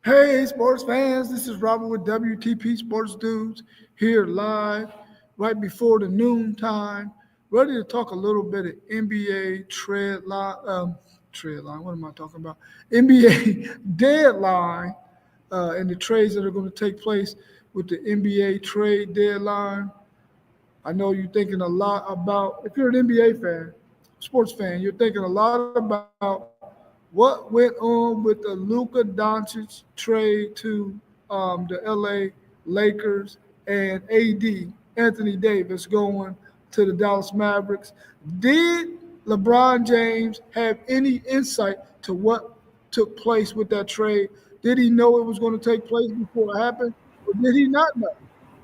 Hey, sports fans, this is Robert with WTP Sports Dudes here live right before the noon time, ready to talk a little bit of NBA trade line. What am I talking about? NBA deadline and the trades that are going to take place with the NBA trade deadline. I know you're thinking a lot about, if you're an NBA fan, sports fan, you're thinking a lot about what went on with the Luka Doncic trade to the LA Lakers and AD, Anthony Davis, going to the Dallas Mavericks. Did LeBron James have any insight to what took place with that trade? Did he know it was going to take place before it happened, or did he not know?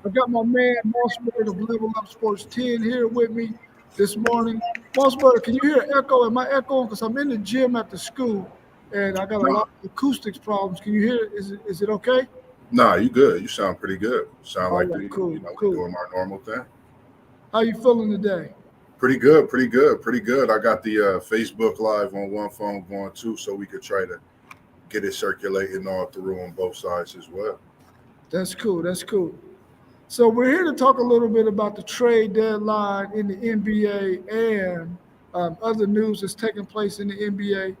I got my man Mossberg of Level Up Sports 10 here with me this morning. Mossberg, can you hear echo? Am I echoing? Because I'm in the gym at the school and I got a No, lot of acoustics problems. Can you hear it? Is it okay? nah, you good. You sound pretty good. Sound All like right, cool, we cool. doing our normal thing. How you feeling today? Pretty good, pretty good, pretty good. I got the Facebook Live on one phone going too, so we could try to get it circulating all through on both sides as well. That's cool. That's cool. So we're here to talk a little bit about the trade deadline in the NBA and other news that's taking place in the NBA.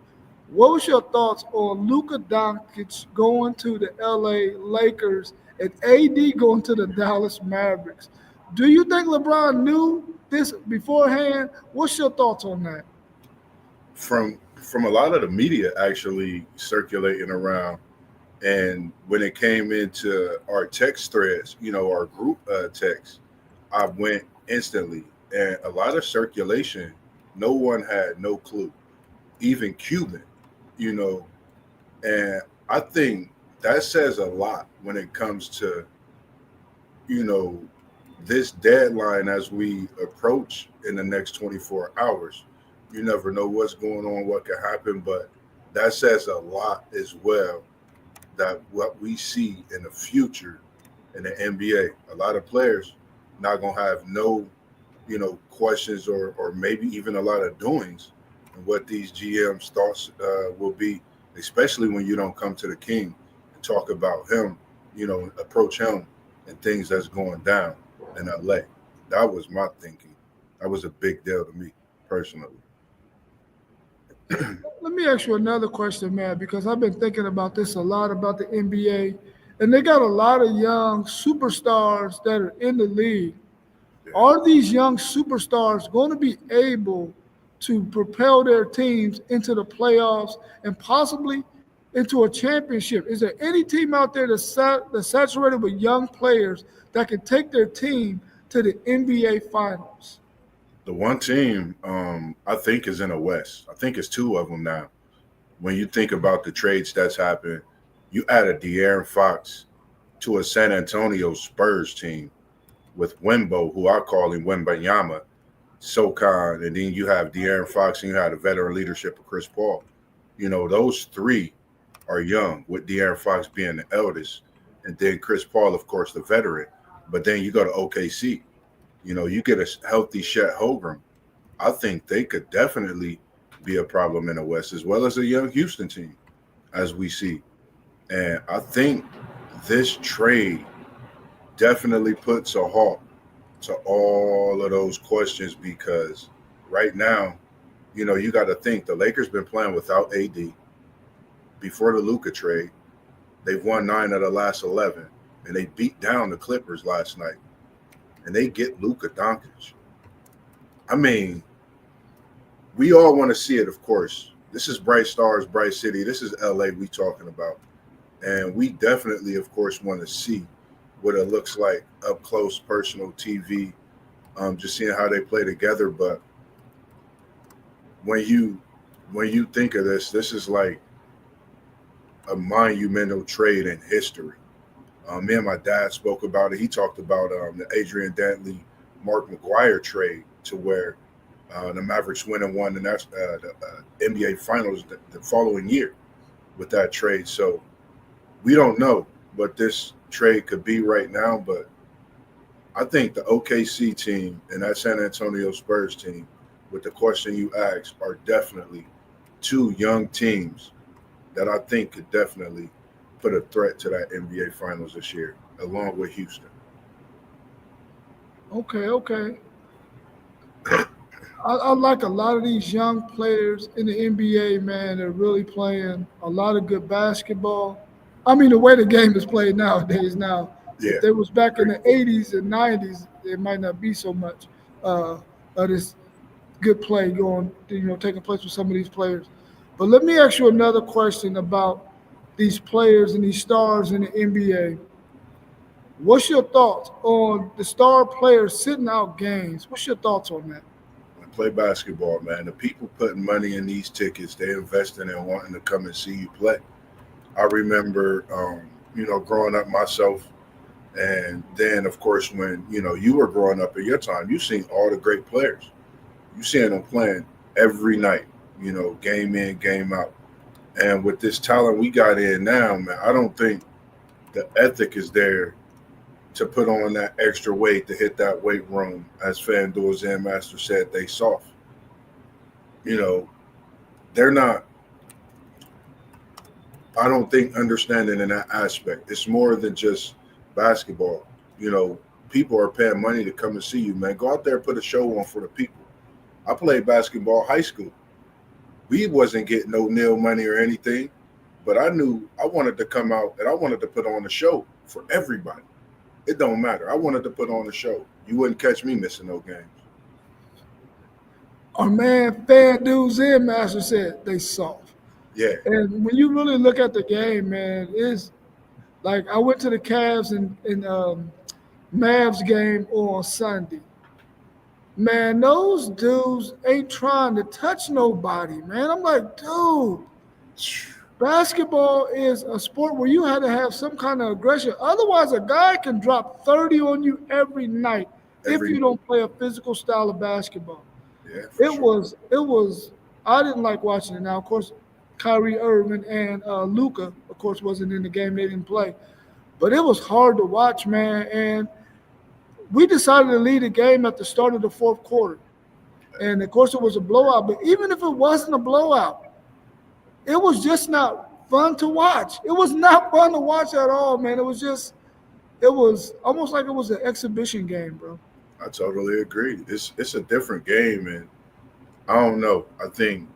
What was your thoughts on Luka Doncic going to the LA Lakers and AD going to the Dallas Mavericks? Do you think LeBron knew this beforehand? What's your thoughts on that? From a lot of the media actually circulating around, and when it came into our text threads, our group text, I went instantly, and a lot of circulation. No one had no clue, even Cuban, you know, and I think that says a lot when it comes to, you know, this deadline as we approach in the next 24 hours. You never know what's going on, what could happen, but that says a lot as well that what we see in the future in the NBA, a lot of players not going to have no, questions or maybe even a lot of doings and what these GMs thoughts will be, especially when you don't come to the king and talk about him, approach him and things that's going down in LA. That was my thinking. That was a big deal to me personally. Let me ask you another question, man, because I've been thinking about this a lot about the NBA, and they got a lot of young superstars that are in the league. Yeah. Are these young superstars going to be able to propel their teams into the playoffs and possibly into a championship? Is there any team out there that's saturated with young players that can take their team to the NBA Finals? The one team I think is in the West. I think it's two of them now. When you think about the trades that's happened, you add a De'Aaron Fox to a San Antonio Spurs team with Wimbo, who I call him Wembanyama, SoCon, and then you have De'Aaron Fox and you have the veteran leadership of Chris Paul. Those three are young, with De'Aaron Fox being the eldest, and then Chris Paul, of course, the veteran. But then you go to OKC. You get a healthy Chet Holmgren. I think they could definitely be a problem in the West, as well as a young Houston team, as we see. And I think this trade definitely puts a halt to all of those questions because right now, you got to think the Lakers been playing without AD before the Luka trade. They've won 9 of the last 11, and they beat down the Clippers last night, and they get Luka Doncic. I mean, we all want to see it, of course. This is Bright Stars, Bright City. This is LA we talking about. And we definitely, of course, want to see what it looks like up close, personal TV, just seeing how they play together. But when you think of this, this is like a monumental trade in history. Me and my dad spoke about it. He talked about the Adrian Dantley, Mark McGuire trade to where the Mavericks went and won the NBA Finals the following year with that trade. So we don't know what this trade could be right now, but I think the OKC team and that San Antonio Spurs team, with the question you asked, are definitely two young teams that I think could definitely put a threat to that NBA Finals this year, along with Houston. Okay, okay. I like a lot of these young players in the NBA, man. They're really playing a lot of good basketball. I mean, the way the game is played nowadays. Now, if Yeah, they was back in great. the '80s and '90s, it might not be so much uh, of this good play going, taking place with some of these players. But let me ask you another question about these players and these stars in the NBA. What's your thoughts on the star players sitting out games? What's your thoughts on that? And play basketball, man. The people putting money in these tickets, they investing in wanting to come and see you play. I remember, growing up myself, and then of course when you were growing up in your time, you seen all the great players. You seeing them playing every night. Game in, game out. And with this talent we got in now, man, I don't think the ethic is there to put on that extra weight to hit that weight room. As FanDuel Zen Master said, they soft. You know, they're not, I don't think, understanding in that aspect. It's more than just basketball. You know, people are paying money to come and see you, man. Go out there and put a show on for the people. I played basketball high school. We wasn't getting no nil money or anything, but I knew I wanted to come out and I wanted to put on a show for everybody. It don't matter. I wanted to put on a show. You wouldn't catch me missing no games. Our man FanDuel Zen Master said they soft. Yeah, And when you really look at the game, man, it's like I went to the Cavs and Mavs game on Sunday. Man, those dudes ain't trying to touch nobody, man. I'm like, dude, basketball is a sport where you had to have some kind of aggression. Otherwise, a guy can drop 30 on you every night if every you don't play a physical style of basketball. yeah for It sure. was, it was. I didn't like watching it. Now, of course, Kyrie Irving and Luca, of course, wasn't in the game. They didn't play, but it was hard to watch, man. And we decided to lead the game at the start of the fourth quarter. And of course, it was a blowout. But even if it wasn't a blowout, it was just not fun to watch. It was not fun to watch at all, man. It was almost like it was an exhibition game, bro. I totally agree. It's a different game, and I don't know. I think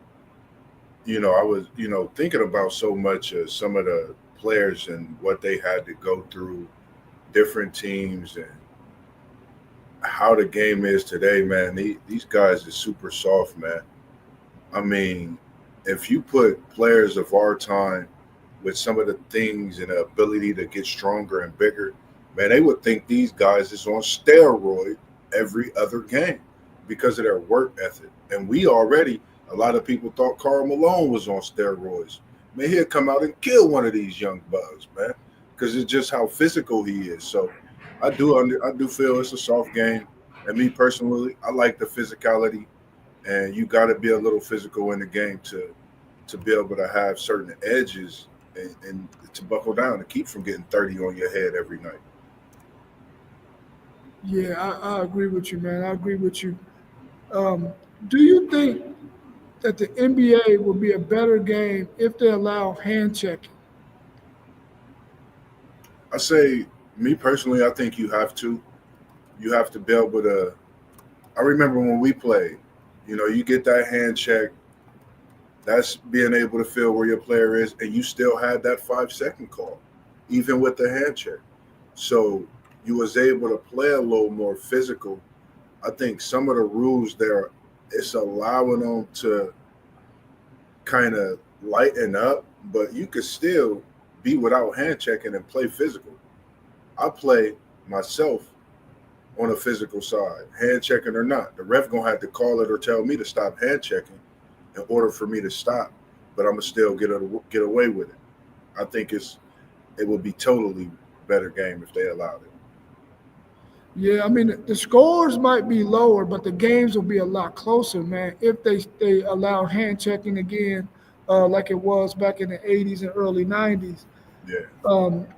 I was thinking about so much of some of the players and what they had to go through, different teams, and how the game is today, man. These guys are super soft, man. I mean, if you put players of our time with some of the things and the ability to get stronger and bigger, man, they would think these guys is on steroid every other game because of their work ethic. And we already, a lot of people thought Karl Malone was on steroids. Man, he'll come out and kill one of these young bugs, man, because it's just how physical he is. So I do feel it's a soft game. And me personally, I like the physicality, and you got to be a little physical in the game to be able to have certain edges and to buckle down and keep from getting 30 on your head every night. Yeah, I agree with you, man. I agree with you. Um, do you think that the NBA will be a better game if they allow hand checking? I say, me personally, I think you have to be able to. I remember when we played, you get that hand check. That's being able to feel where your player is, and you still had that 5 second call, even with the hand check. So you was able to play a little more physical. I think some of the rules there, it's allowing them to kind of lighten up, but you could still be without hand checking and play physical. I play myself on a physical side, hand checking or not. The ref gonna have to call it or tell me to stop hand checking in order for me to stop, but I'm gonna still get away with it. I think it would be totally better game if they allowed it. Yeah, I mean the scores might be lower, but the games will be a lot closer, man. If they allow hand checking again, like it was back in the '80s and early '90s. Yeah,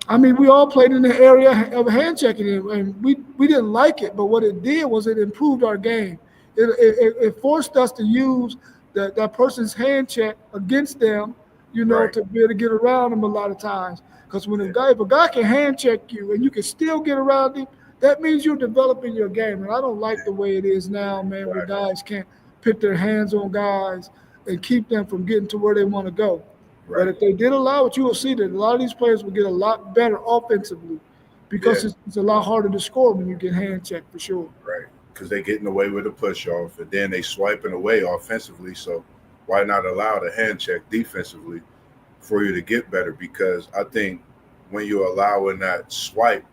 I mean, we all played in the area of hand checking, and we didn't like it. But what it did was it improved our game. It forced us to use that person's hand check against them Right. to be able to get around him a lot of times. Because when if a guy can hand check you and you can still get around him, that means you're developing your game. And I don't like the way it is now, man, where Right. guys can't put their hands on guys and keep them from getting to where they want to go. But Right. if they did allow it, you will see that a lot of these players will get a lot better offensively Yeah. because it's a lot harder to score when you get hand checked for sure. Right. Because they getting away with a push off, and then they swiping away offensively. So why not allow the hand check defensively for you to get better? Because I think when you're allowing that swipe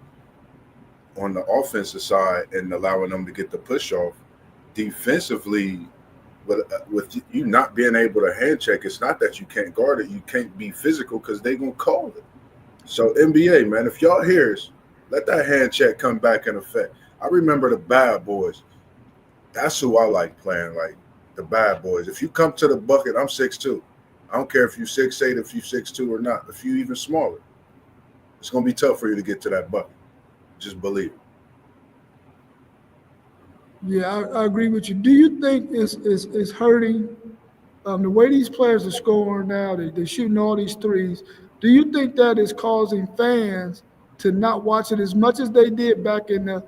on the offensive side and allowing them to get the push off defensively, with you not being able to hand check, it's not that you can't guard it. You can't be physical because they gonna call it. So NBA, man, if y'all hears, let that hand check come back in effect. I remember the bad boys. That's who I like playing, like the bad boys. If you come to the bucket, I'm 6'2". I don't care if you 6'8", if you 6'2" or not. If you even smaller, it's gonna be tough for you to get to that bucket. Just believe it. Yeah, I agree with you. Do you think it's hurting the way these players are scoring now? They're shooting all these threes. Do you think that is causing fans to not watch it as much as they did back in the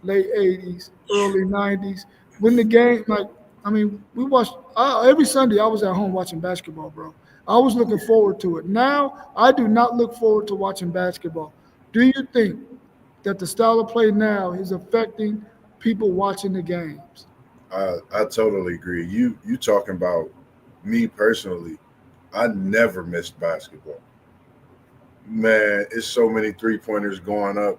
late '80s, early '90s when the game like I mean we watched every Sunday. I was at home watching basketball, bro. I was looking forward to it. Now I do not look forward to watching basketball. Do you think that the style of play now is affecting people watching the games? I totally agree. You talking about me personally? I never missed basketball. Man, it's so many 3 pointers going up.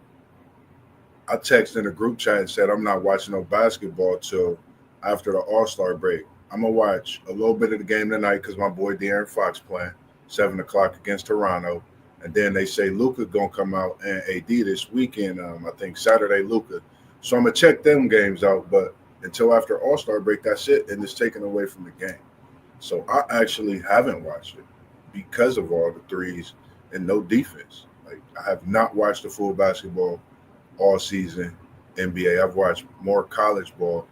I texted in a group chat and said I'm not watching no basketball till after the All-Star break. I'm gonna watch a little bit of the game tonight because my boy De'Aaron Fox playing 7 o'clock against Toronto, and then they say Luka gonna come out and AD this weekend. I think Saturday Luka. So I'm gonna check them games out, but until after All-Star break, that's it, and it's taken away from the game. So I actually haven't watched it because of all the threes and no defense. Like I have not watched the full basketball all season NBA. I've watched more college ball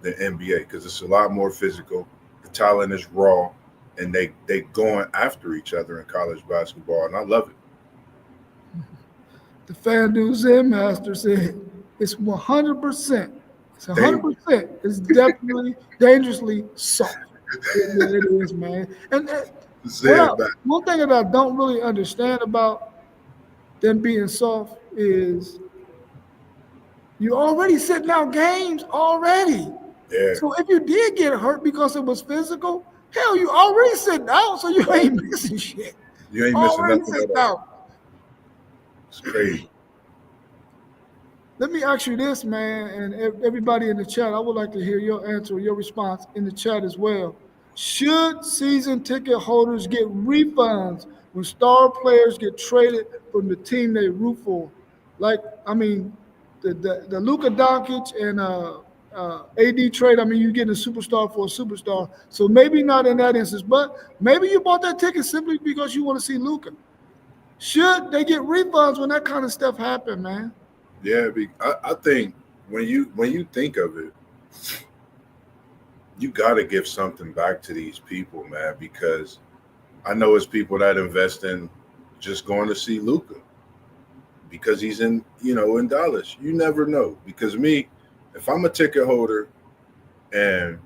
than NBA because it's a lot more physical. The talent is raw, and they going after each other in college basketball, and I love it. The FanDuel Zen Master said it's 100%. It's They 100%. It's definitely dangerously soft. It is, man. And said that. one thing that I don't really understand about them being soft is you already sitting out games already. Yeah, So if you did get hurt because it was physical, hell, you already sitting out, so you ain't missing shit. you ain't missing Already nothing at sitting all. out. It's crazy. Let me ask you this, man, and everybody in the chat. I would like to hear your answer, your response in the chat as well. Should season ticket holders get refunds when star players get traded from the team they root for? Like, I mean, the Luka Doncic and AD trade. I mean, you're getting a superstar for a superstar. So maybe not in that instance, but maybe you bought that ticket simply because you want to see Luka. Should they get refunds when that kind of stuff happen, man? Yeah, I think when you think of it, you got to give something back to these people, man, because I know it's people that invest in just going to see Luca because he's in Dallas. You never know. Because me, if I'm a ticket holder and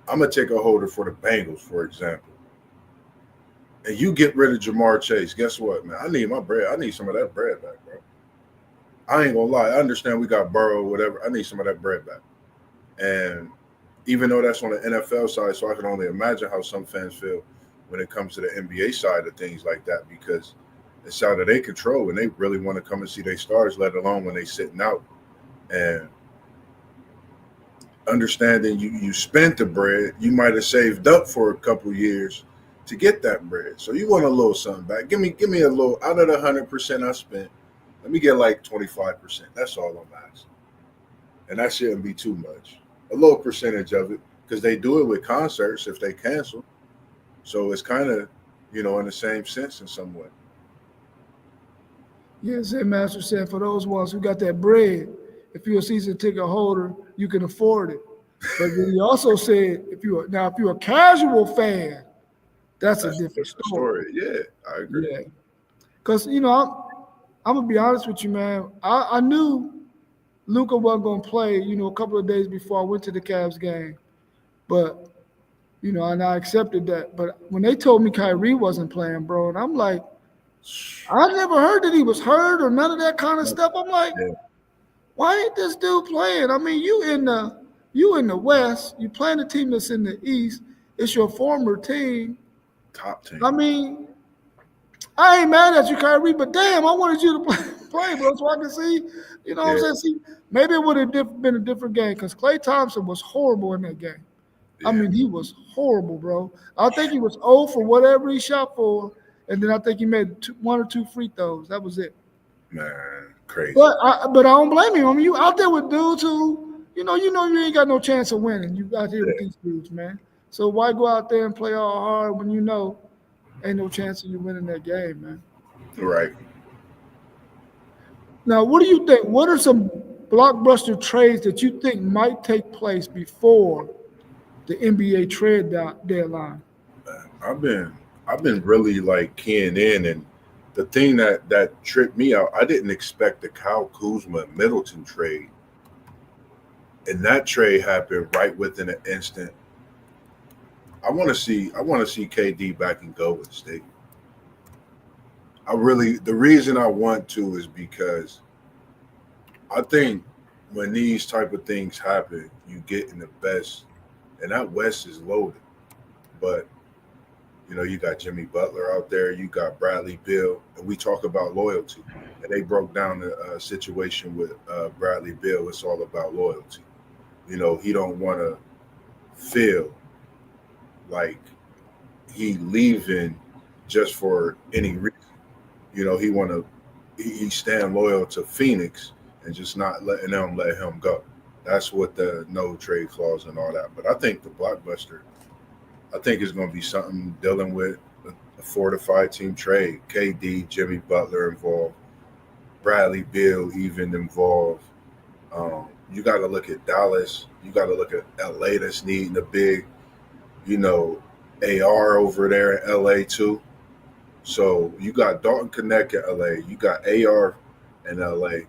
I'm a ticket holder for the Bengals, for example, and you get rid of Jamar Chase, guess what, man? I need my bread. I need some of that bread back, bro. I ain't gonna lie. I understand we got Burrow, whatever. I need some of that bread back. And even though that's on the NFL side, so I can only imagine how some fans feel when it comes to the NBA side of things like that, because it's out of their control and they really want to come and see their stars, let alone when they sitting out. And understanding you spent the bread, you might have saved up for a couple years to get that bread. So you want a little something back. Give me a little out of the 100% I spent. Let me get like 25%. That's all I'm asking. And that shouldn't be too much. A little percentage of it, because they do it with concerts if they cancel. So it's kind of, in the same sense in some way. Yes, Zen Master said for those ones who got that bread, if you're a season ticket holder, you can afford it. But then he also said if you're a casual fan, that's a That's a different different story. story. Yeah, I agree. Yeah. Because, I'm going to be honest with you, man. I knew Luka wasn't going to play, a couple of days before I went to the Cavs game. But, and I accepted that. But when they told me Kyrie wasn't playing, bro, and I'm like, I never heard that he was hurt or none of that kind of stuff. I'm like, Yeah, why ain't this dude playing? I mean, you in the West, you playing a team that's in the East. It's your former team. top team. I mean, I ain't mad at you, Kyrie, but damn, I wanted you to play, bro, so I can see. You know what Yeah, I'm saying? See, maybe it would have been a different game because Klay Thompson was horrible in that game. I yeah, mean, he was horrible, bro. I think he was 0 for whatever he shot for, and then I think he made one or two free throws. That was it. man, crazy. But I don't blame him. I mean, you out there with dudes who, you ain't got no chance of winning. You out here with Yeah, these dudes, man. So why go out there and play all hard when you know ain't no chance of you winning that game, man? right. Now, what do you think? What are some blockbuster trades that you think might take place before the NBA deadline? I've been really like keying in, and the thing that tripped me out, I didn't expect the Kyle Kuzma and Middleton trade, and that trade happened right within an instant. I want to see KD back in Golden State. The reason I want to is because I think when these type of things happen, you get in the best, and that West is loaded. But you got Jimmy Butler out there, you got Bradley Beal, and we talk about loyalty. And they broke down the situation with Bradley Beal. It's all about loyalty. He don't want to feel like he leaving just for any reason. He want to he stand loyal to Phoenix and just not letting them let him go. That's what the no trade clause and all that. But I think the blockbuster, I think it's going to be something dealing with a fortified team trade. KD, Jimmy Butler involved, Bradley Beal even involved. You got to look at Dallas. You got to look at LA that's needing a big, you know, AR over there in LA too. So you got Dalton Connect in LA. You got AR in LA.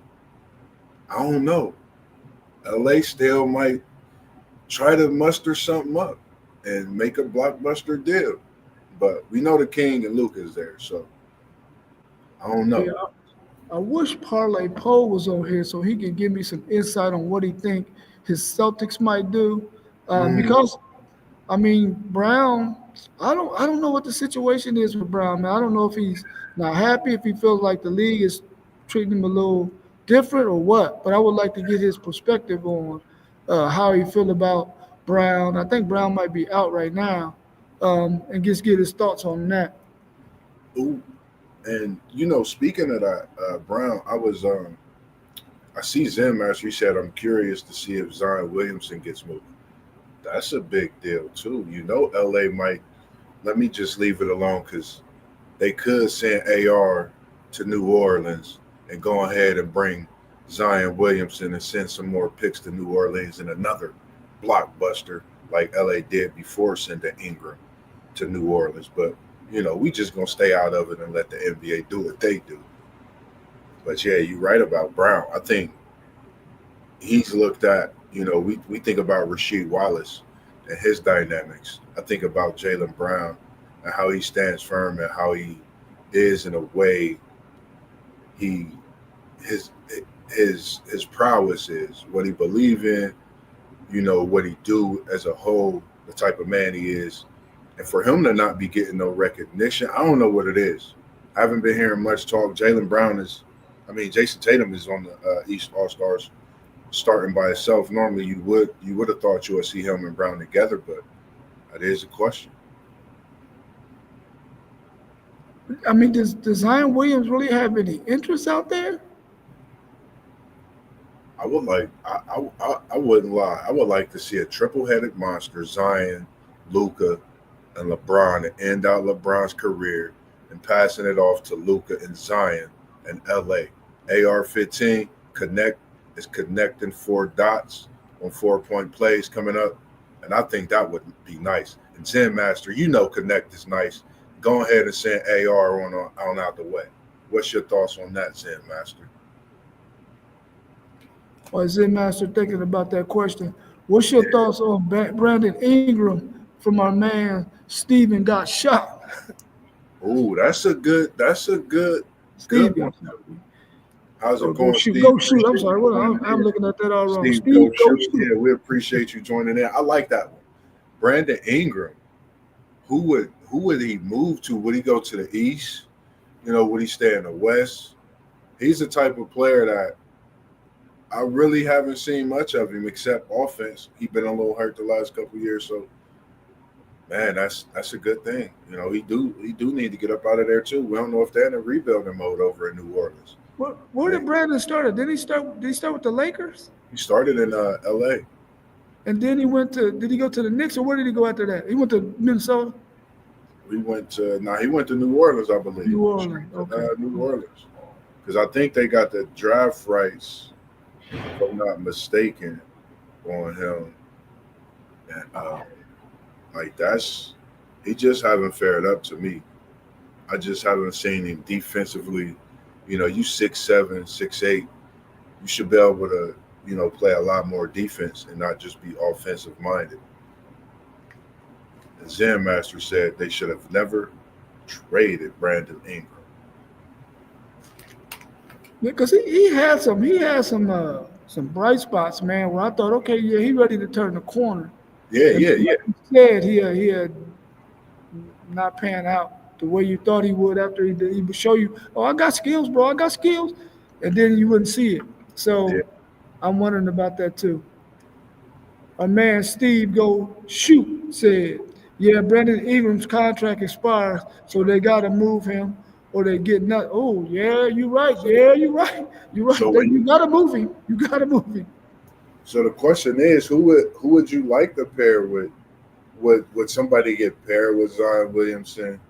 I don't know. LA still might try to muster something up and make a blockbuster deal. But we know the King and Luke is there, so I don't know. Yeah, I wish Parlay Poe was on here so he can give me some insight on what he think his Celtics might do. Mm, Because I mean, Brown, I don't know what the situation is with Brown, man. I don't know if he's not happy, if he feels like the league is treating him a little different or what. But I would like to get his perspective on how he feel about Brown. I think Brown might be out right now, and just get his thoughts on that. ooh. And speaking of that, Brown, I see Zim actually said I'm curious to see if Zion Williamson gets moved. That's a big deal too. LA might let me just leave it alone because they could send AR to New Orleans and go ahead and bring Zion Williamson and send some more picks to New Orleans and another blockbuster like LA did before sending Ingram to New Orleans. But we just gonna stay out of it and let the NBA do what they do. But yeah, you're right about Brown. I think he's looked at. We think about Rasheed Wallace and his dynamics. I think about Jalen Brown and how he stands firm and how he is in a way he his his prowess is what he believe in. What he do as a whole, the type of man he is, and for him to not be getting no recognition, I don't know what it is. I haven't been hearing much talk. Jalen Brown is, I mean, Jason Tatum is on the East All Stars starting by itself. Normally, you would have thought you would see him and Brown together, but that is a question. I mean, does Zion Williams really have any interest out there? I would like, I wouldn't lie. I would like to see a triple-headed monster, Zion, Luca, and LeBron, and end out LeBron's career and passing it off to Luca and Zion and LA. AR-15 connecting four dots on 4-point plays coming up, and I think that would be nice. And Zen Master, Connect is nice. Go ahead and send AR on out the way. What's your thoughts on that, Zen Master? Or Zen Master thinking about that question. What's your thoughts on Brandon Ingram from our man Steven got shot? Oh, that's a good Steve one. got shot. How's Or it go going, shoot, Steve? go shoot. I'm Appreciate sorry. you What, joining I'm in. looking at that all wrong. Steve, Steve, go go shoot. shoot. Yeah, we appreciate you joining in. I like that one. Brandon Ingram. Who would he move to? Would he go to the East? Would he stay in the West? He's the type of player that I really haven't seen much of him except offense. He's been a little hurt the last couple of years, so man, that's a good thing. He do need to get up out of there too. We don't know if they're in a rebuilding mode over in New Orleans. Where did Brandon start? Did he start with the Lakers? He started in L.A. And then did he go to the Knicks or where did he go after that? He went to Minnesota, He went to New Orleans, I believe. New Orleans. Okay. New Orleans, because I think they got the draft rights, if I'm not mistaken, on him. And he just haven't fared up to me. I just haven't seen him defensively. You 6'7", 6'8", you should be able to, play a lot more defense and not just be offensive minded. And Zen Master said they should have never traded Brandon Ingram. Because he had some bright spots, man, where I thought, okay, yeah, he ready to turn the corner. Yeah, And yeah, yeah. like you said, he had not pan out the way you thought he would after he would show you, oh, I got skills, bro, I got skills. And then you wouldn't see it. So Yeah. I'm wondering about that too. Our man Steve Go Shoot said, yeah, Brandon Ingram's contract expires, so they got to move him or they get nothing. Oh, yeah, you're right. Yeah, you're right. You're right. So You got to move him. You got to move him. So the question is, who would you like to pair with? Would somebody get paired with Zion Williamson,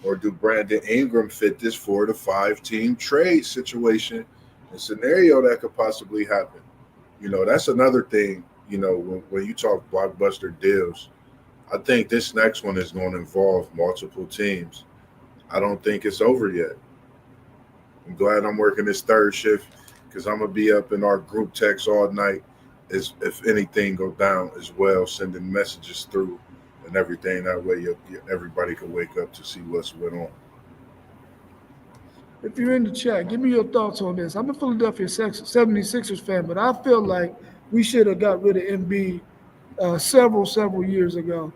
or do Brandon Ingram fit this 4 to 5 team trade situation, a scenario that could possibly happen? That's another thing. When you talk blockbuster deals, I think this next one is going to involve multiple teams. I don't think it's over yet. I'm glad I'm working this third shift because I'm gonna be up in our group text all night. As if anything go down as well, sending messages through and everything. That way, everybody can wake up to see what's went on. If you're in the chat, give me your thoughts on this. I'm a Philadelphia 76ers fan, but I feel like we should have got rid of Embiid several years ago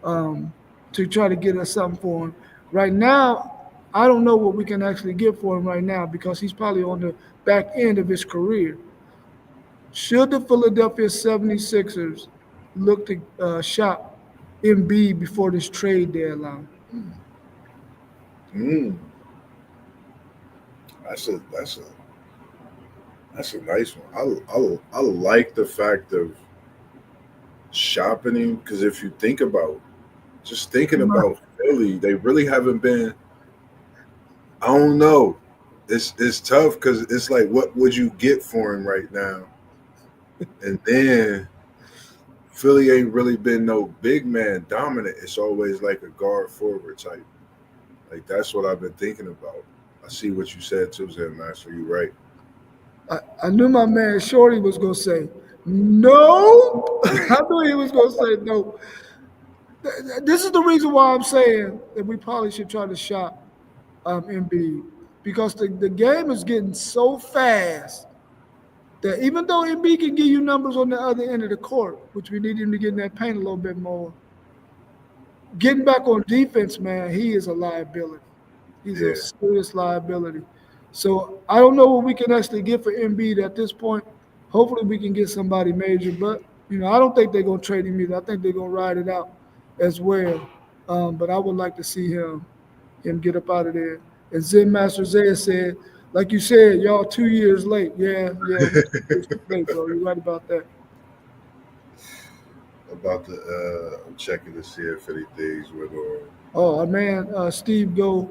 to try to get us something for him. Right now, I don't know what we can actually get for him right now because he's probably on the back end of his career. Should the Philadelphia 76ers look to shop Embiid before this trade deadline? Mm, that's a nice one. I like the fact of shopping him because if you think about just thinking about Philly, they really haven't been. I don't know. It's tough because it's like, what would you get for him right now? And then Philly ain't really been no big man dominant. It's always like a guard forward type. Like that's what I've been thinking about. I see what you said too, Zen Master. You right. I knew my man Shorty was going to say, no. I knew he was going to say no. This is the reason why I'm saying that we probably should try to shop Embiid because the game is getting so fast that even though Embiid can give you numbers on the other end of the court, which we need him to get in that paint a little bit more, getting back on defense, man, he is a liability. He's Yeah. a serious liability. So I don't know what we can actually get for Embiid at this point. Hopefully we can get somebody major, but I don't think they're gonna trade him either. I think they're gonna ride it out as well. But I would like to see him get up out of there. And Zen Master Zaya said, like you said, y'all 2 years late. Yeah, late, bro. You're right about that. I'm checking to see if anything's went on. Oh, our man Steve Go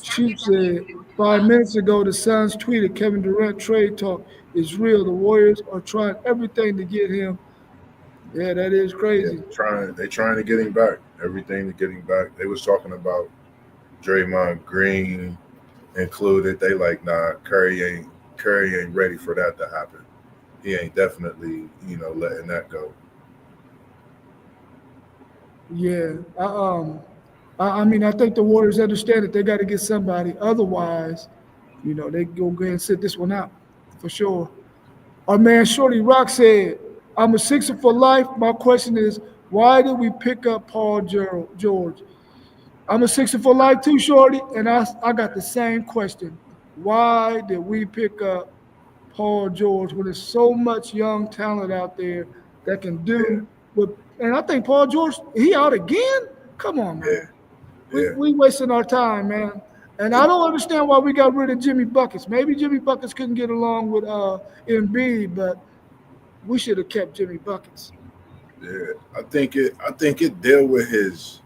Shoot said 5 minutes ago the Suns tweeted Kevin Durant trade talk is real. The Warriors are trying everything to get him. Yeah, that is Yeah, crazy. they trying to get him back. Everything to get him back. They was talking about Draymond Green included. They like, nah, Curry ain't ready for that to happen. He ain't definitely, letting that go. Yeah. I mean, I think the Warriors understand that they got to get somebody. Otherwise, they go ahead and sit this one out for sure. Our man Shorty Rock said, I'm a Sixer for life. My question is, why did we pick up George? I'm a Sixer for life too, Shorty. And I got the same question. Why did we pick up Paul George when there's so much young talent out there that can Yeah, do what? And I think Paul George, he out again? Come on, yeah, man. We, yeah. we wasting our time, man. And I don't understand why we got rid of Jimmy Buckets. Maybe Jimmy Buckets couldn't get along with Embiid, but we should have kept Jimmy Buckets. Yeah, I think it deal with his.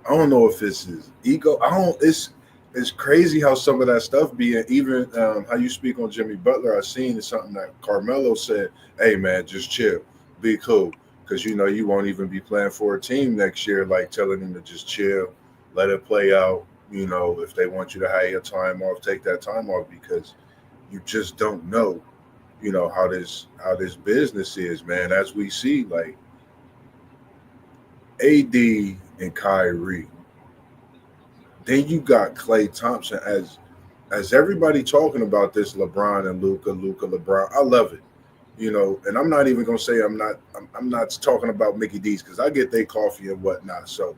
I don't know if it's his ego. I don't. It's crazy how some of that stuff be, and even how you speak on Jimmy Butler. I seen something that Carmelo said. Hey man, just chill, be cool, because you won't even be playing for a team next year. Like telling him to just chill, let it play out. If they want you to have your time off, take that time off because you just don't know. How this business is, man. As we see, like AD and Kyrie. Then you got Clay Thompson as everybody talking about this LeBron and Luca, LeBron. I love it. And I'm not even gonna say I'm not talking about Mickey D's because I get they coffee and whatnot. So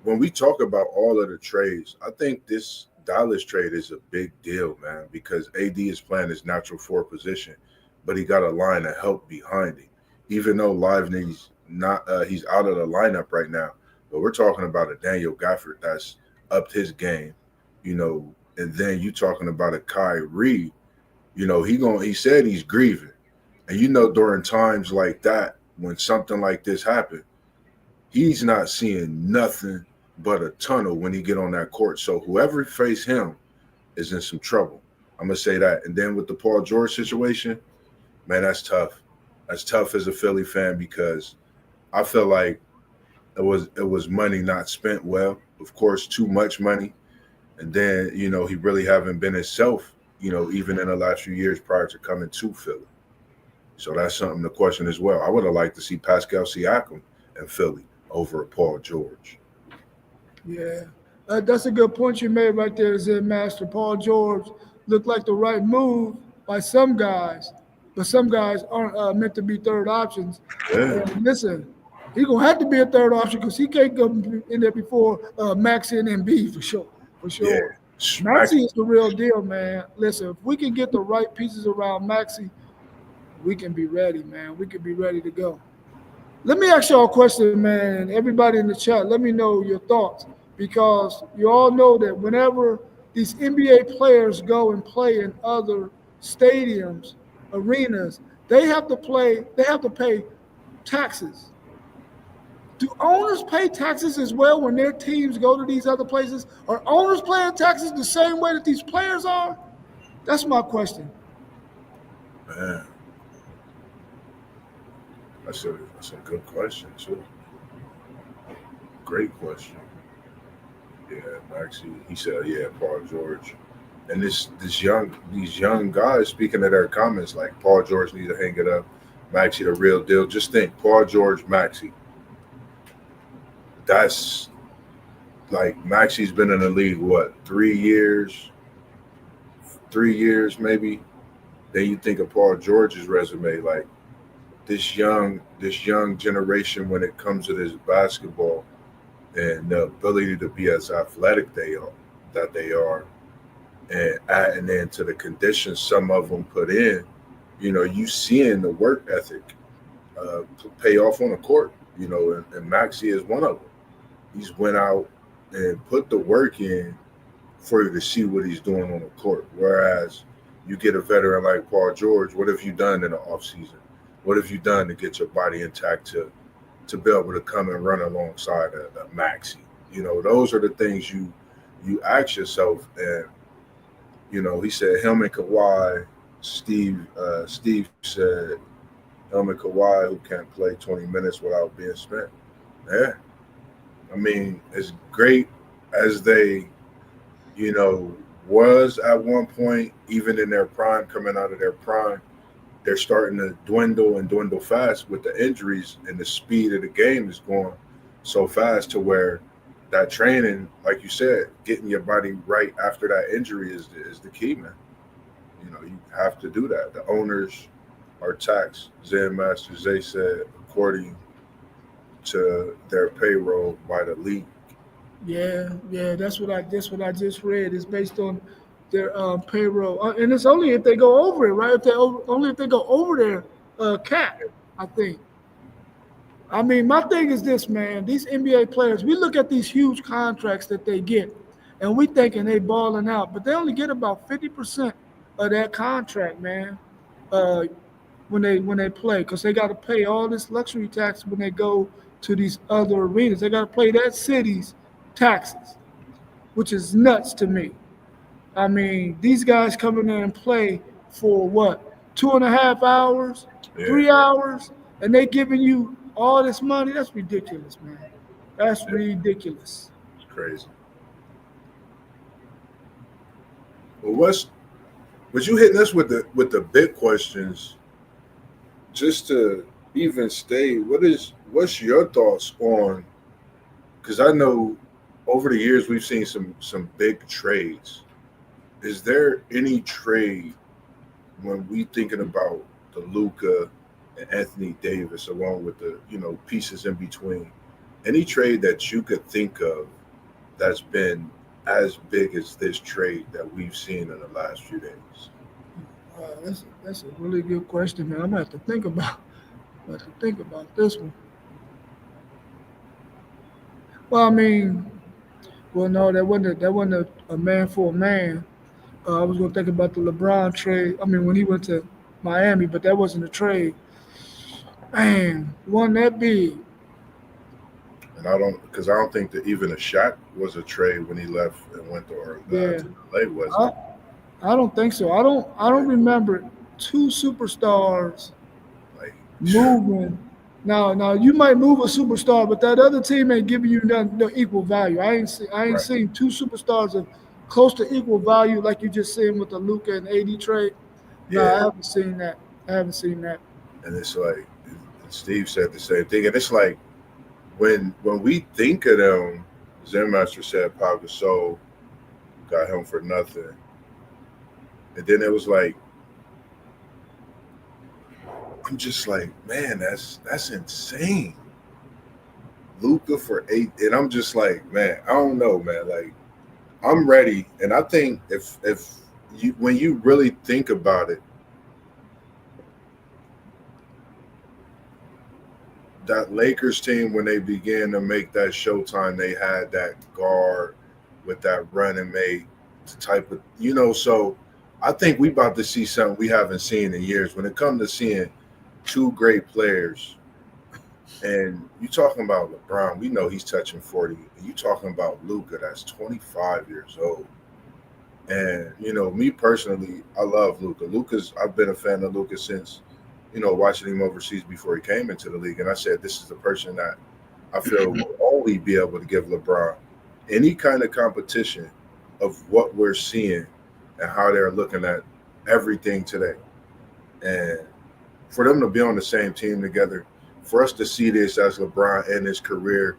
when we talk about all of the trades, I think this Dallas trade is a big deal, man, because AD is playing his natural four position, but he got a line of help behind him. Even though Lively's not, he's out of the lineup right now, but we're talking about a Daniel Gafford that's upped his game, and then you talking about a Kyrie, he said he's grieving, and during times like that when something like this happened he's not seeing nothing but a tunnel when he get on that court. So whoever face him is in some trouble. I'm gonna say that. And then with the Paul George situation, man, that's tough. That's tough as a Philly fan because I feel like it was money not spent well. Of course, too much money, and then he really haven't been himself. Even in the last few years prior to coming to Philly. So that's something to question as well. I would have liked to see Pascal Siakam in Philly over Paul George. Yeah, that's a good point you made right there, Zen Master. Paul George looked like the right move by some guys, but some guys aren't meant to be third options. Yeah, And listen, he gonna have to be a third option because he can't go in there before Maxi and Embiid for sure, for yeah. sure. Smack. Maxi is the real deal, man. Listen, if we can get the right pieces around Maxi, we can be ready, man. We can be ready to go. Let me ask y'all a question, man, and everybody in the chat, let me know your thoughts because you all know that whenever these NBA players go and play in other stadiums, arenas, they have to pay taxes. Do owners pay taxes as well when their teams go to these other places? Are owners paying taxes the same way that these players are? That's my question. Man, that's a good question too. Great question. Yeah, actually, he said, yeah, Paul George, and these young guys speaking of their comments like Paul George need to hang it up, Maxi the real deal. Just think, Paul George, Maxi. That's like Maxi's been in the league what 3 years, 3 years maybe. Then you think of Paul George's resume, like this young generation when it comes to this basketball and the ability to be as athletic they are and adding into the conditions some of them put in, you seeing the work ethic pay off on the court, and Maxi is one of them. He's went out and put the work in for you to see what he's doing on the court. Whereas you get a veteran like Paul George, what have you done in the offseason? What have you done to get your body intact to be able to come and run alongside a Maxi? Those are the things you ask yourself. And he said him and Kawhi. Steve said him and Kawhi, who can't play 20 minutes without being spent. Yeah, I mean, as great as they, you know, was at one point, even in their prime, coming out of their prime, they're starting to dwindle and dwindle fast with the injuries, and the speed of the game is going so fast to where that training, like you said, getting your body right after that injury is the key, man. You know, you have to do that. The owners are taxed, Zen Masters, they said, according to their payroll by the league. Yeah, that's what I just read. It's based on their payroll, and it's only if they go over it, right? Only if they go over their cap, I think. I mean, my thing is this, man. These NBA players, we look at these huge contracts that they get, and we thinking they balling out, but they only get about 50% of that contract, man. Uh, when they play, because they got to pay all this luxury tax when they go to these other arenas. They got to pay that city's taxes, which is nuts to me. I mean, these guys come in there and play for what, 2.5 hours, Yeah, 3 hours, and they giving you all this money. That's ridiculous, man. That's yeah, ridiculous. it's crazy. But was you hitting us with the big questions just to even stay? What's your thoughts on? Because I know over the years we've seen some big trades. Is there any trade when we thinking about the Luca and Anthony Davis, along with the pieces in between? Any trade that you could think of that's been as big as this trade that we've seen in the last few days? That's a really good question, man. I'm gonna have to think about. I'm gonna have to think about this one. Well, I mean, well, no, that wasn't a man for a man. I was gonna think about the LeBron trade. I mean, when he went to Miami, but that wasn't a trade. Man, one that big. And I don't think that even a shot was a trade when he left and went Yeah, to LA, was it? I I don't think so. I don't remember two superstars Like, moving. Now you might move a superstar, but that other team ain't giving you no equal value. I ain't right, seen two superstars of close to equal value like you just seen with the Luca and AD trade. No, I yeah. haven't seen that. I haven't seen that. And it's like, and Steve said the same thing, and it's like when we think of them, Zen Master said Pau Gasol got him for nothing, and then it was like, I'm just like, man, that's insane. Luca for 8, and I'm just like, man, I don't know, man. Like, I'm ready, and I think if you when you really think about it, that Lakers team, when they began to make that Showtime, they had that guard with that run and made the type of So I think we about to see something we haven't seen in years when it comes to seeing two great players. And you talking about LeBron, we know he's touching 40. And you talking about Luca, that's 25 years old. And me personally, I love Luca. I've been a fan of Luca since watching him overseas before he came into the league. And I said, this is the person that I feel will only be able to give LeBron any kind of competition of what we're seeing and how they're looking at everything today. And for them to be on the same team together, for us to see this as LeBron and his career,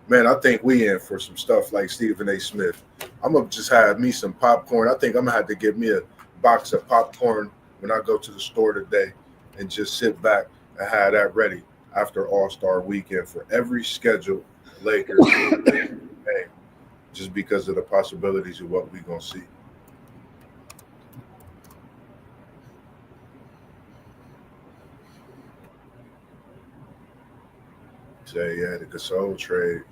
man, I think we in for some stuff like Stephen A. Smith. I'm gonna just have me some popcorn. I think I'm gonna have to get me a box of popcorn when I go to the store today and just sit back and have that ready after All-Star weekend for every scheduled Lakers game, just because of the possibilities of what we're gonna see. Say, yeah, the Gasol trade,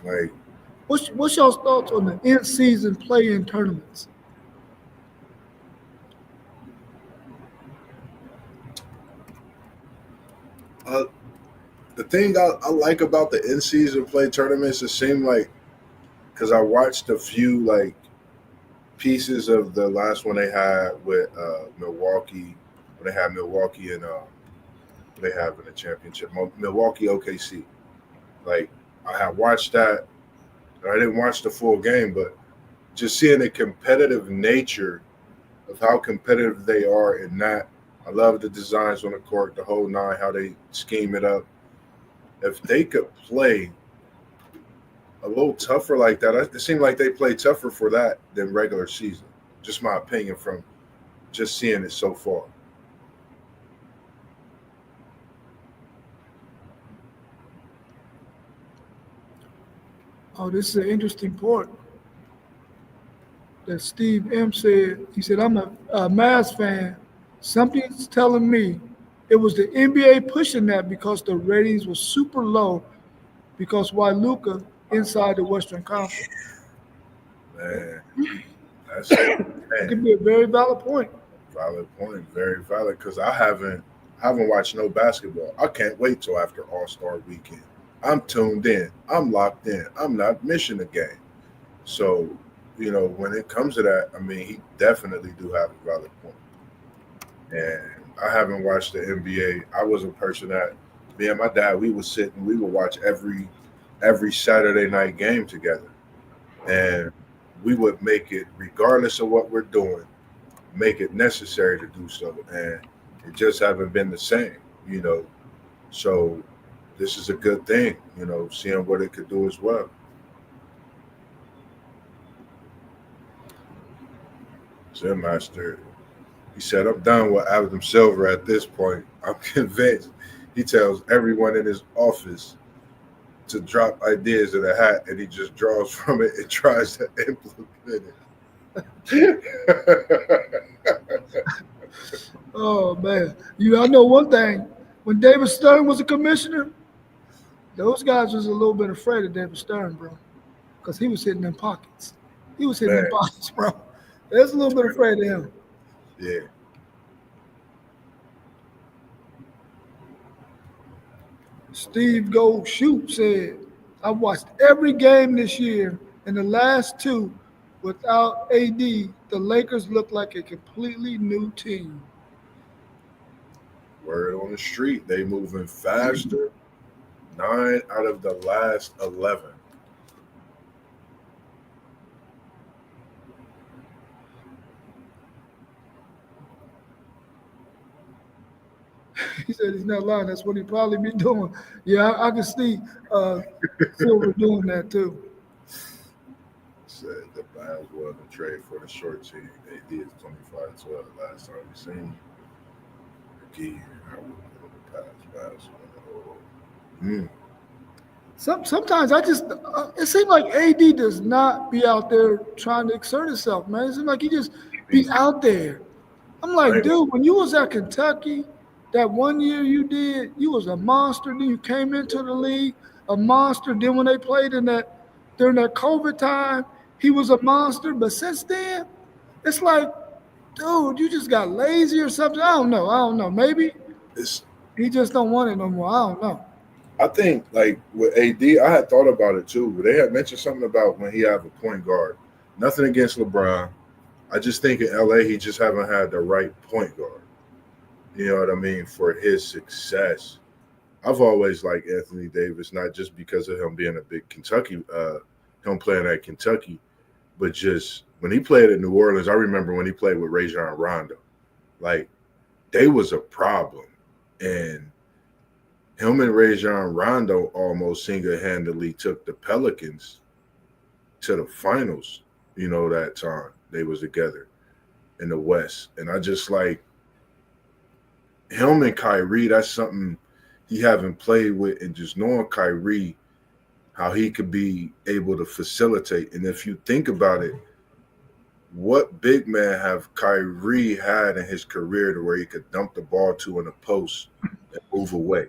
like, What's y'all's thoughts on the in-season play-in tournaments? uh, the thing I like about the in-season play tournaments, it seemed like, because I watched a few like pieces of the last one they had with Milwaukee when they had Milwaukee and they have in the championship, Milwaukee OKC. Like I had watched that. I didn't watch the full game, but just seeing the competitive nature of how competitive they are in that. I love the designs on the court, the whole nine, how they scheme it up. If they could play a little tougher like that, it seemed like they play tougher for that than regular season. Just my opinion from just seeing it so far. Oh, this is an interesting part that Steve M said. He said, I'm a Mavs fan. Something's telling me it was the NBA pushing that because the ratings were super low because why Luca inside the Western Conference. Man, that's It man, could be a very valid point. valid point, very valid. Because I haven't watched no basketball. I can't wait till after All Star Weekend. I'm tuned in. I'm locked in. I'm not missing a game. So, when it comes to that, I mean, he definitely do have a valid point. And I haven't watched the NBA. I was a person that me and my dad, we would sit and we would watch every Saturday night game together. And we would make it, regardless of what we're doing, make it necessary to do so. And it just haven't been the same. So this is a good thing, seeing what it could do as well. Zen Master, he said, I'm done with Adam Silver at this point. I'm convinced he tells everyone in his office to drop ideas in a hat and he just draws from it and tries to implement it. Oh man, I know one thing. When David Stern was a commissioner, those guys was a little bit afraid of David Stern, bro, because he was hitting in pockets. He was hitting in Man, pockets, bro. They was a little bit afraid of him. yeah. Steve Go Shoot said, I watched every game this year, and the last two without AD, the Lakers look like a completely new team. Word on the street, they moving faster. 9 out of the last 11. He said he's not lying. That's what he probably be doing. Yeah, I can see uh, Silver doing that too. Said the Mavs won the trade for the short team. AD is 25-12 last time we seen. McGee, I would go the past Mavs. Mm. Sometimes I just it seems like AD does not be out there trying to exert himself, man. It seems like he just be out there. I'm like, Right. dude, when you was at Kentucky, that one year you did, you was a monster. Then you came into the league, a monster. Then when they played in that during that COVID time, he was a monster. But since then, it's like, dude, you just got lazy or something. I don't know. I don't know. Maybe It's he just don't want it no more. I don't know. I think like with AD, I had thought about it too. But they had mentioned something about when he have a point guard. Nothing against LeBron. I just think in LA he just haven't had the right point guard. You know what I mean? For his success. I've always liked Anthony Davis, not just because of him being a big Kentucky, him playing at Kentucky, but just when he played at New Orleans, I remember when he played with Rajon Rondo. Like they was a problem. And him and Rajon Rondo almost single-handedly took the Pelicans to the finals, that time they was together in the West. And I just like him and Kyrie, that's something he haven't played with, and just knowing Kyrie, how he could be able to facilitate. And if you think about it, what big man have Kyrie had in his career to where he could dump the ball to in the post and move away,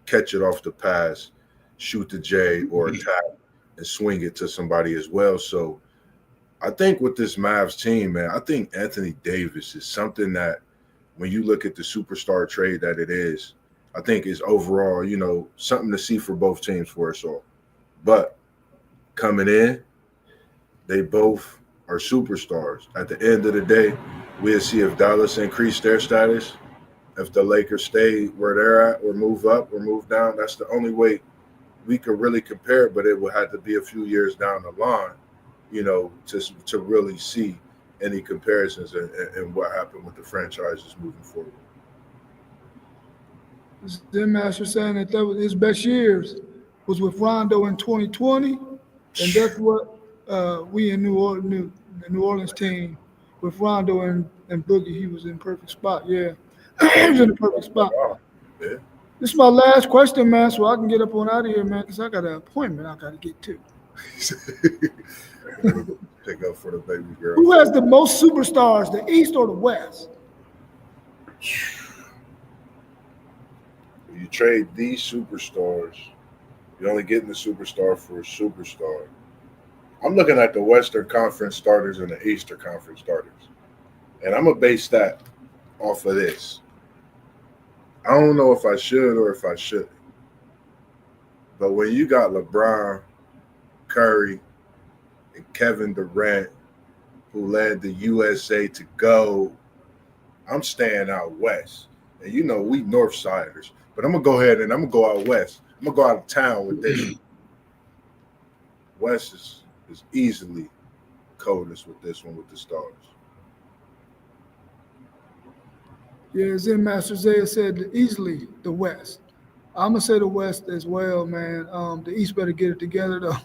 catch it off the pass, shoot the J or attack, and swing it to somebody as well. So I think with this Mavs team, man, I think Anthony Davis is something that when you look at the superstar trade that it is, I think is overall, something to see for both teams for us all. But coming in, they both are superstars. At the end of the day, We'll see if Dallas increased their status, if the Lakers stay where they're at, or move up or move down. That's the only way we could really compare it, but it would have to be a few years down the line, to really see any comparisons and what happened with the franchises moving forward. Zen Master saying that was his best years was with Rondo in 2020, and that's what we in New Orleans, the New Orleans team with Rondo and Boogie, he was in perfect spot. Yeah, he was in the perfect spot. Wow. Yeah. This is my last question, man, so I can get up on out of here, man, because I got an appointment I got to get to. Pick up for the baby girl. Who has the most superstars, the East or the West? You trade these superstars, you're only getting the superstar for a superstar. I'm looking at the Western Conference starters and the Eastern Conference starters. And I'm going to base that off of this. I don't know if I should or if I shouldn't. But when you got LeBron, Curry, and Kevin Durant, who led the USA to go, I'm staying out west. And we North Siders. But I'm going to go ahead and I'm going to go out west. I'm going to go out of town with this. West is easily coldest with this one with the stars. Yeah, Zen Master Zaya said easily the West. I'm going to say the West as well, man. The East better get it together, though.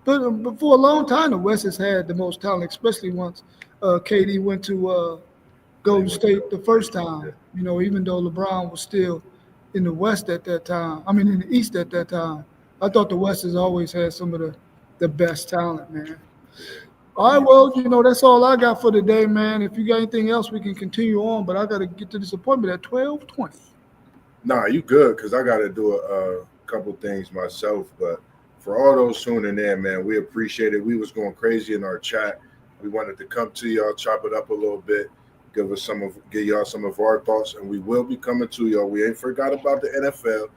But for a long time, the West has had the most talent, especially once KD went to Golden State the first time. Even though LeBron was still in the West at that time. I mean, in the East at that time. I thought the West has always had some of the best talent, man. All right, well, that's all I got for today, man. If you got anything else, we can continue on, but I got to get to this appointment at 12:20. Nah, you good, because I got to do a couple things myself. But for all those tuning in, man, we appreciate it. We was going crazy in our chat. We wanted to come to y'all, chop it up a little bit, give y'all some of our thoughts, and we will be coming to y'all. We ain't forgot about the NFL,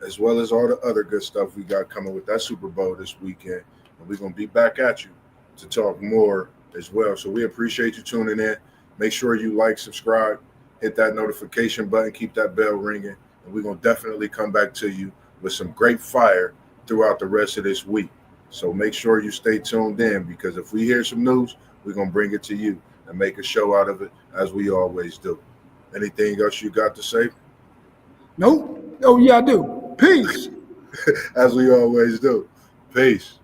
as well as all the other good stuff we got coming with that Super Bowl this weekend. And we're going to be back at you to talk more as well. So we appreciate you tuning in. Make sure you like, subscribe, hit that notification button, keep that bell ringing, and we're going to definitely come back to you with some great fire throughout the rest of this week. So make sure you stay tuned in, because if we hear some news, we're going to bring it to you and make a show out of it, as we always do. Anything else you got to say? Nope. Oh, yeah, I do. Peace. As we always do. Peace.